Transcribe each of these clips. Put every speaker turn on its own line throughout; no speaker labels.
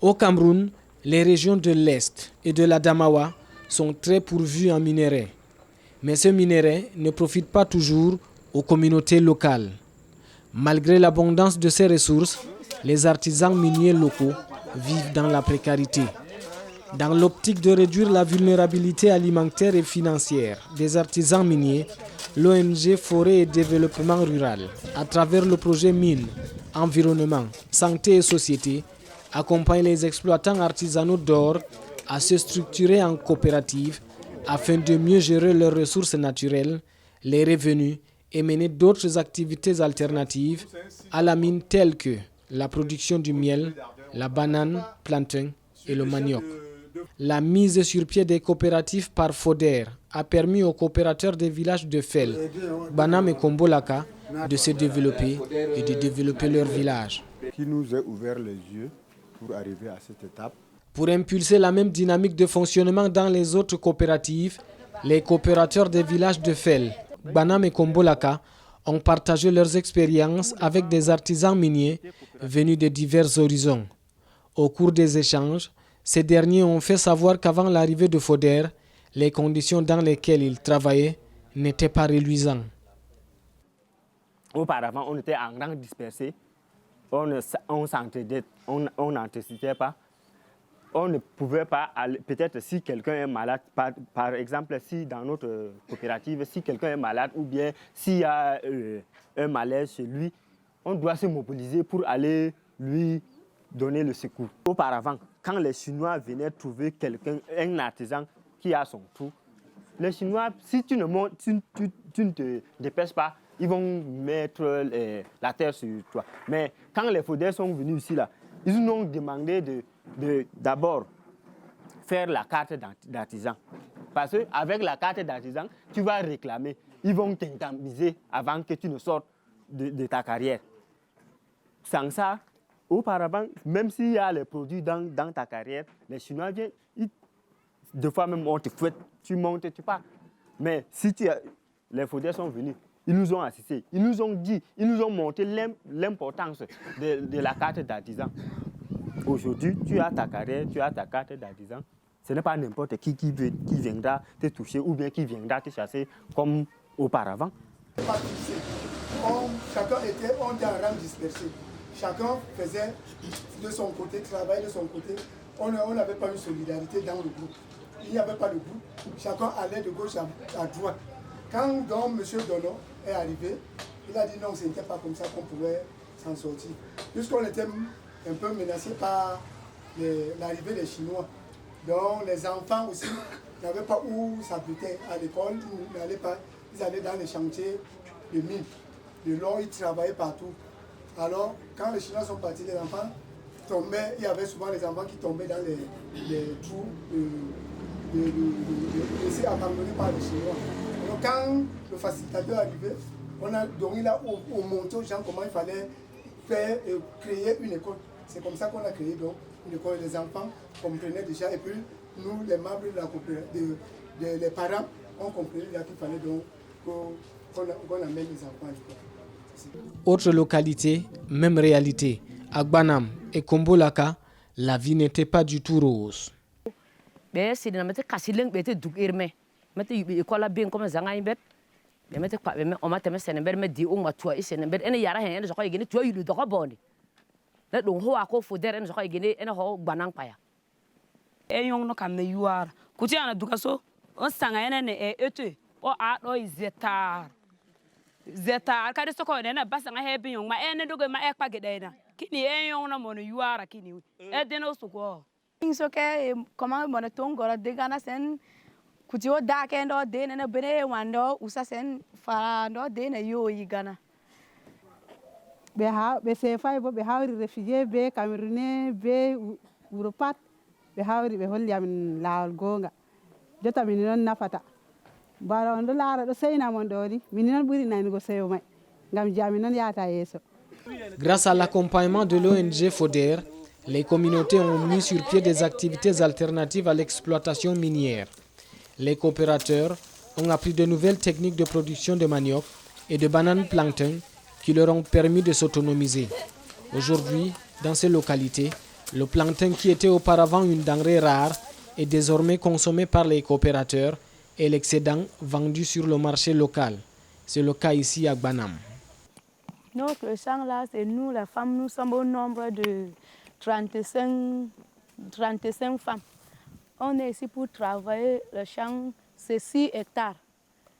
Au Cameroun, les régions de l'Est et de l'Adamawa sont très pourvues en minerais. Mais ce minerai ne profite pas toujours aux communautés locales. Malgré l'abondance de ces ressources, les artisans miniers locaux vivent dans la précarité. Dans l'optique de réduire la vulnérabilité alimentaire et financière des artisans miniers, l'ONG Forêt et Développement Rural, à travers le projet Mines, Environnement, Santé et Société, accompagne les exploitants artisanaux d'or à se structurer en coopérative afin de mieux gérer leurs ressources naturelles, les revenus et mener d'autres activités alternatives à la mine telles que la production du miel, la banane, plantain et le manioc. La mise sur pied des coopératives par FODER a permis aux coopérateurs des villages de Fel, Banam et Kombolaka de se développer et de développer leur village.
Qui nous a ouvert les yeux pour arriver à cette étape.
Pour impulser la même dynamique de fonctionnement dans les autres coopératives, les coopérateurs des villages de Fel, Banam et Kombolaka ont partagé leurs expériences avec des artisans miniers venus de divers horizons. Au cours des échanges, ces derniers ont fait savoir qu'avant l'arrivée de FODER, les conditions dans lesquelles ils travaillaient n'étaient pas reluisantes.
Auparavant, on était en rang dispersé, on s'entraidait, on n'anticipait pas. On ne pouvait pas aller, peut-être si quelqu'un est malade, par exemple, si dans notre coopérative, si quelqu'un est malade ou bien s'il y a un malaise chez lui, on doit se mobiliser pour aller lui donner le secours. Auparavant, quand les Chinois venaient trouver quelqu'un, un artisan qui a son trou, les Chinois, si tu ne te dépêches pas, ils vont mettre la terre sur toi. Mais quand les FODER sont venus ici, là, ils nous ont demandé d'abord faire la carte d'artisan. Parce qu'avec la carte d'artisan, tu vas réclamer. Ils vont t'indemniser avant que tu ne sortes de ta carrière. Sans ça, auparavant, même s'il y a les produits dans ta carrière, les Chinois viennent, des fois même on te fouette, tu montes, tu pars. Mais si les FODER sont venus, ils nous ont assistés, ils nous ont dit, ils nous ont montré l'importance de la carte d'artisan. Aujourd'hui, tu as ta carrière, tu as ta carte d'artisan. Ce n'est pas n'importe qui viendra te toucher ou bien qui viendra te chasser comme auparavant.
Chacun était en rang dispersé. Chacun faisait de son côté, travaillait de son côté. On n'avait pas une solidarité dans le groupe. Il n'y avait pas de groupe. Chacun allait de gauche à droite. Quand donc M. Dono est arrivé, il a dit non, ce n'était pas comme ça qu'on pouvait s'en sortir. Puisqu'on était un peu menacé par l'arrivée des Chinois. Donc les enfants aussi n'avaient pas où s'abriter à l'école, ils n'allaient pas, ils allaient dans les chantiers de mines, de l'or, ils travaillaient partout. Alors quand les Chinois sont partis, les enfants tombaient, il y avait souvent les enfants qui tombaient dans les trous laissés abandonnés par les Chinois. Alors quand le facilitateur est arrivé, on a donné là au monté aux gens comment il fallait faire créer une école. C'est comme ça qu'on a créé donc une école. Les enfants comprenaient déjà et puis nous, les membres de la coopérative, les parents, on comprenait qu'il fallait donc qu'on amène les enfants à l'école.
Autre localité, même réalité. À Banam et Kombolaka, la vie n'était pas du tout rose.
Zeta kadi soko na basanga hebi yong ma ene dogo ma ek pagedena kini yong na mono yuara kini edeno soko
so ke comment mono tongora de gana sen kutio da ke ndo de na bene wando usa sen fa ndo de na yo yigana
be se fay bo be hawri réfugié be camerounais be europat be hawri be holli amin laal gonga jota min non nafata.
Grâce à l'accompagnement de l'ONG FODER, les communautés ont mis sur pied des activités alternatives à l'exploitation minière. Les coopérateurs ont appris de nouvelles techniques de production de manioc et de bananes plancton qui leur ont permis de s'autonomiser. Aujourd'hui, dans ces localités, Le plancton qui était auparavant une denrée rare est désormais consommé par les coopérateurs et l'excédent vendu sur le marché local. C'est le cas ici à Gbanam.
Notre champ là, c'est nous les femmes, nous sommes au nombre de 35 femmes. On est ici pour travailler le champ, c'est 6 hectares.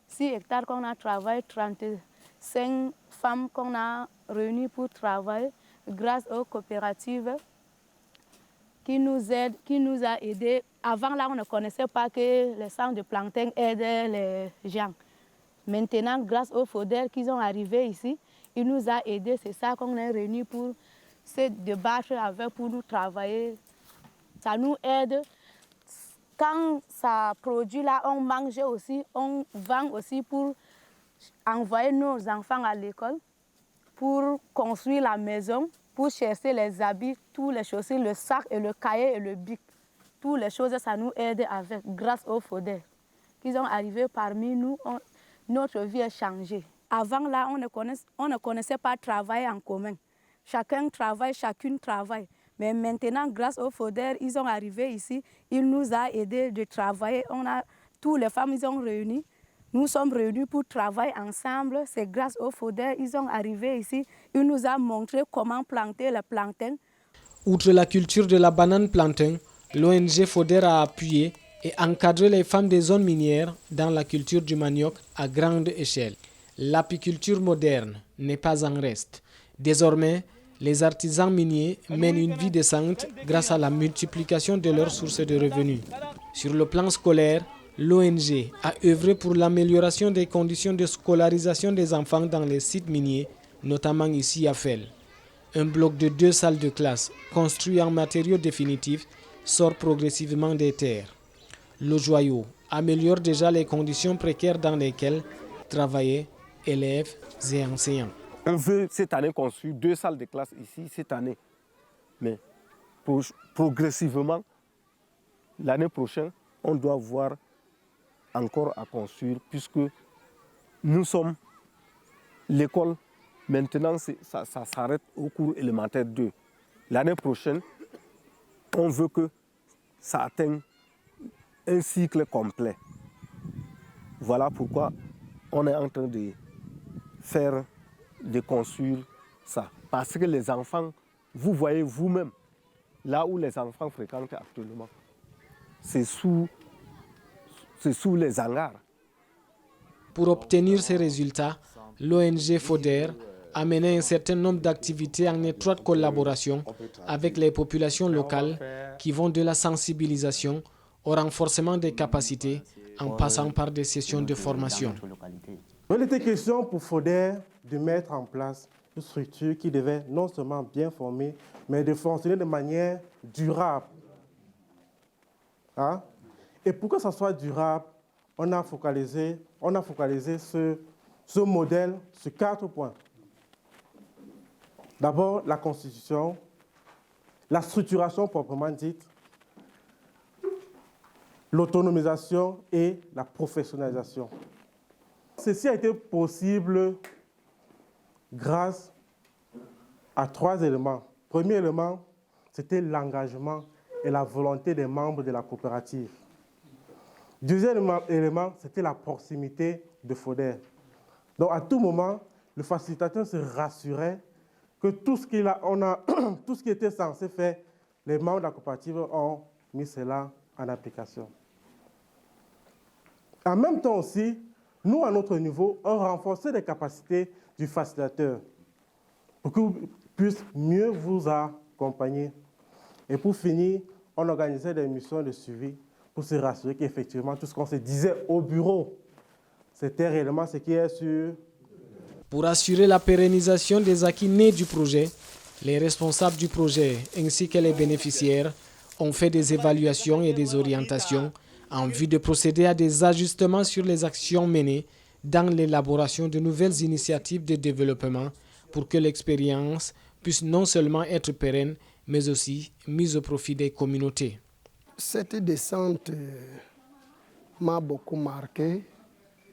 6 hectares qu'on a travaillé, 35 femmes qu'on a réunies pour travailler grâce aux coopératives qui nous aident, qui nous a aidés. Avant là, on ne connaissait pas que les centres de plancton aidaient les gens. Maintenant, grâce aux FODER qui sont arrivés ici, il nous a aidés. C'est ça qu'on est réunis pour se débattre avec, pour nous travailler. Ça nous aide. Quand ça produit là, on mange aussi, on vend aussi pour envoyer nos enfants à l'école, pour construire la maison, pour chercher les habits, toutes les chaussures, le sac et le cahier et le bic. Toutes les choses, ça nous aide avec, grâce aux FODER. Qu'ils sont arrivés parmi nous, notre vie a changé. Avant là, on ne connaissait pas travailler en commun. Chacun travaille, chacune travaille. Mais maintenant, grâce aux FODER, ils sont arrivés ici. Ils nous ont aidés de travailler. Toutes les femmes, ils sont réunies. Nous sommes réunis pour travailler ensemble. C'est grâce aux FODER, ils sont arrivés ici. Ils nous ont montré comment planter le plancton.
Outre la culture de la banane plantain, l'ONG FODER a appuyé et encadré les femmes des zones minières dans la culture du manioc à grande échelle. L'apiculture moderne n'est pas en reste. Désormais, les artisans miniers mènent une vie décente grâce à la multiplication de leurs sources de revenus. Sur le plan scolaire, l'ONG a œuvré pour l'amélioration des conditions de scolarisation des enfants dans les sites miniers, notamment ici à Fell. Un bloc de 2 salles de classe, construit en matériaux définitifs, sort progressivement des terres. Le joyau améliore déjà les conditions précaires dans lesquelles travaillaient élèves et enseignants.
On veut cette année construire 2 salles de classe ici, cette année. Mais progressivement, l'année prochaine, on doit voir encore à construire, puisque nous sommes l'école, maintenant ça s'arrête au cours élémentaire 2. L'année prochaine, on veut que ça atteigne un cycle complet. Voilà pourquoi on est en train de construire ça. Parce que les enfants, vous voyez vous-même, là où les enfants fréquentent actuellement, c'est sous les hangars.
Pour obtenir ces résultats, l'ONG FODER a mené un certain nombre d'activités en étroite collaboration avec les populations locales qui vont de la sensibilisation au renforcement des capacités en passant par des sessions de formation.
Il était question pour FODER de mettre en place une structure qui devait non seulement bien former, mais de fonctionner de manière durable. Hein? Et pour que ça soit durable, on a focalisé ce modèle sur 4 points. D'abord, la constitution, la structuration proprement dite, l'autonomisation et la professionnalisation. Ceci a été possible grâce à 3 éléments. Premier élément, c'était l'engagement et la volonté des membres de la coopérative. Deuxième élément, c'était la proximité de FODER. Donc à tout moment, le facilitateur se rassurait que tout ce qui était censé faire, les membres de la coopérative ont mis cela en application. En même temps aussi, nous, à notre niveau, on renforçait les capacités du facilitateur pour qu'il puisse mieux vous accompagner. Et pour finir, on organisait des missions de suivi pour se rassurer qu'effectivement, tout ce qu'on se disait au bureau, c'était réellement ce qui est sûr.
Pour assurer la pérennisation des acquis nés du projet, les responsables du projet ainsi que les bénéficiaires ont fait des évaluations et des orientations en vue de procéder à des ajustements sur les actions menées dans l'élaboration de nouvelles initiatives de développement pour que l'expérience puisse non seulement être pérenne, mais aussi mise au profit des communautés.
Cette descente m'a beaucoup marqué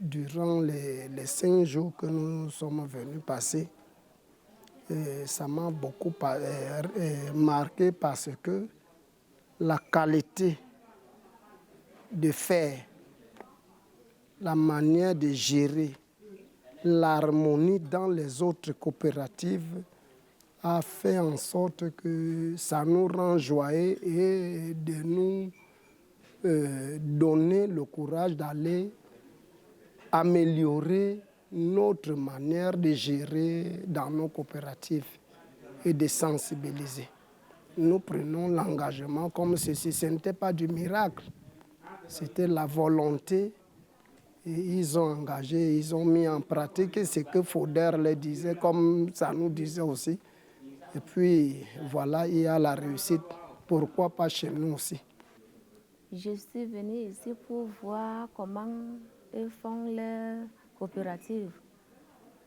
durant les 5 jours que nous sommes venus passer. ça m'a beaucoup marqué parce que la qualité de faire, la manière de gérer, l'harmonie dans les autres coopératives a fait en sorte que ça nous rend joyeux et de nous donner le courage d'aller améliorer notre manière de gérer dans nos coopératives et de sensibiliser. Nous prenons l'engagement comme ceci, ce n'était pas du miracle, c'était la volonté. Et ils ont engagé, ils ont mis en pratique ce que Foder leur disait, comme ça nous disait aussi. Et puis voilà, il y a la réussite. Pourquoi pas chez nous aussi?
Je suis venue ici pour voir comment ils font leur coopérative.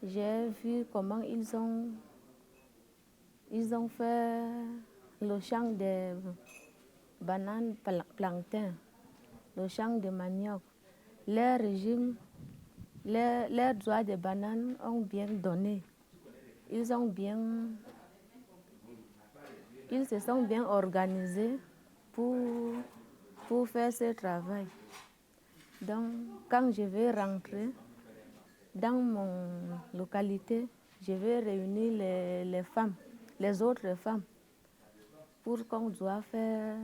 J'ai vu comment ils ont fait le champ de bananes plantains, le champ de manioc. Leur régime, leurs droits de bananes ont bien donné. Ils se sont bien organisés pour faire ce travail. Donc, quand je vais rentrer dans mon localité, je vais réunir les femmes, les autres femmes, pour qu'on doit faire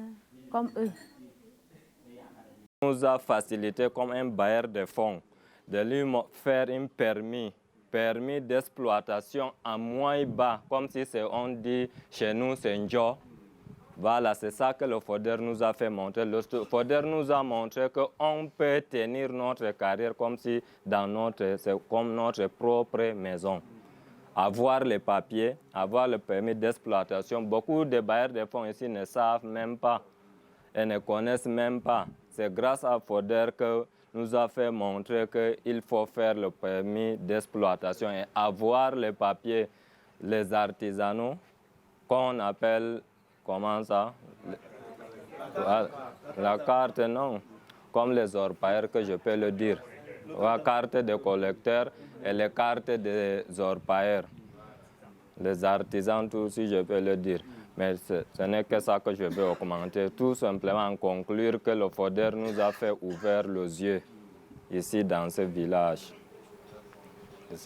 comme eux.
Nous a facilité comme un bailleur de fonds de lui faire un permis d'exploitation à moins bas, comme si on dit chez nous c'est un job. Voilà, c'est ça que le FODER nous a fait montrer. Le FODER nous a montré qu'on peut tenir notre carrière comme si c'est comme notre propre maison. Avoir les papiers, avoir le permis d'exploitation. Beaucoup de bailleurs de fonds ici ne savent même pas et ne connaissent même pas. C'est grâce à FODER que nous a fait montrer qu'il faut faire le permis d'exploitation et avoir les papiers, les artisanaux, qu'on appelle, comment ça? La carte, non, comme les orpailleurs que je peux le dire. La carte des collecteurs et les cartes des orpailleurs. Les artisans, tout aussi, je peux le dire. Mais ce n'est que ça que je veux augmenter. Tout simplement conclure que le FODER nous a fait ouvrir les yeux ici dans ce village.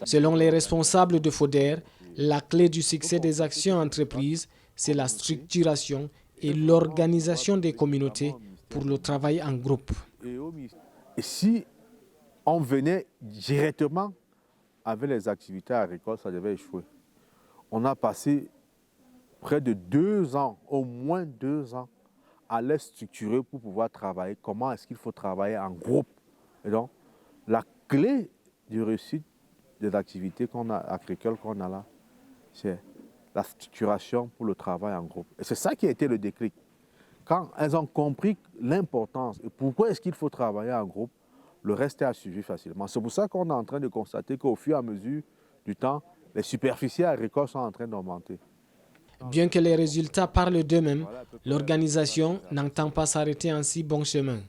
Selon les responsables de FODER, la clé du succès des actions entreprises, c'est la structuration et l'organisation des communautés pour le travail en groupe.
Et si on venait directement avec les activités agricoles, ça devait échouer. On a passé près de 2 ans, au moins 2 ans, à les structurer pour pouvoir travailler. Comment est-ce qu'il faut travailler en groupe? Et donc, la clé de réussite des activités agricoles qu'on a là, c'est la structuration pour le travail en groupe. Et c'est ça qui a été le déclic. Quand elles ont compris l'importance et pourquoi est-ce qu'il faut travailler en groupe, le reste a suivi facilement. C'est pour ça qu'on est en train de constater qu'au fur et à mesure du temps, les superficies agricoles sont en train d'augmenter.
Bien que les résultats parlent d'eux-mêmes, l'organisation n'entend pas s'arrêter en si bon chemin.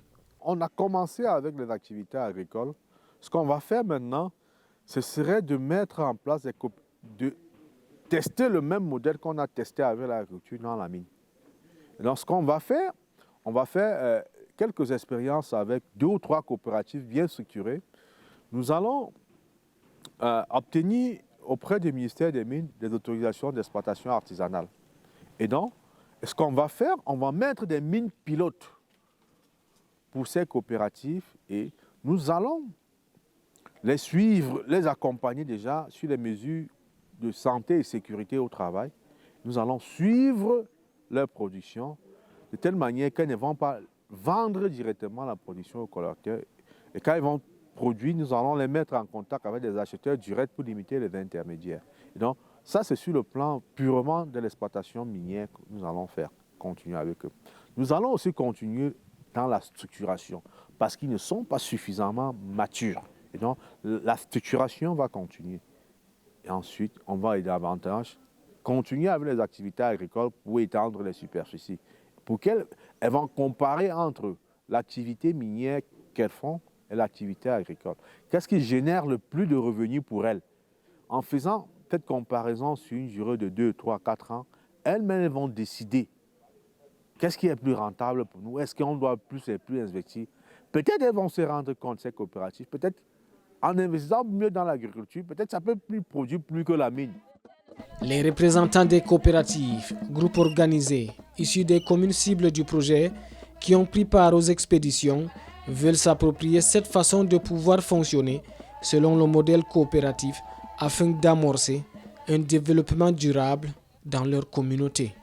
On a commencé avec les activités agricoles. Ce qu'on va faire maintenant, ce serait de mettre en place, de tester le même modèle qu'on a testé avec l'agriculture dans la mine. Et donc ce qu'on va faire, on va faire quelques expériences avec 2 ou 3 coopératives bien structurées. Nous allons obtenir auprès du ministère des Mines des autorisations d'exploitation artisanale. Et donc, ce qu'on va faire, on va mettre des mines pilotes pour ces coopératives et nous allons les suivre, les accompagner déjà sur les mesures de santé et sécurité au travail. Nous allons suivre leur production de telle manière qu'elles ne vont pas vendre directement la production aux collecteurs. Et quand ils vont produire, nous allons les mettre en contact avec des acheteurs directs pour limiter les intermédiaires. Et donc, ça, c'est sur le plan purement de l'exploitation minière que nous allons faire, continuer avec eux. Nous allons aussi continuer dans la structuration parce qu'ils ne sont pas suffisamment matures. Et donc, la structuration va continuer. Et ensuite, on va davantage continuer avec les activités agricoles pour étendre les superficies. Pour qu'elles vont comparer entre l'activité minière qu'elles font et l'activité agricole. Qu'est-ce qui génère le plus de revenus pour elles? En faisant cette comparaison sur une durée de 2, 3, 4 ans, elles-mêmes vont décider qu'est-ce qui est plus rentable pour nous, est-ce qu'on doit plus investir. Peut-être elles vont se rendre compte, ces coopératives, peut-être en investissant mieux dans l'agriculture, peut-être ça peut plus produire plus que la mine.
Les représentants des coopératives, groupes organisés, issus des communes cibles du projet, qui ont pris part aux expéditions, veulent s'approprier cette façon de pouvoir fonctionner selon le modèle coopératif afin d'amorcer un développement durable dans leur communauté.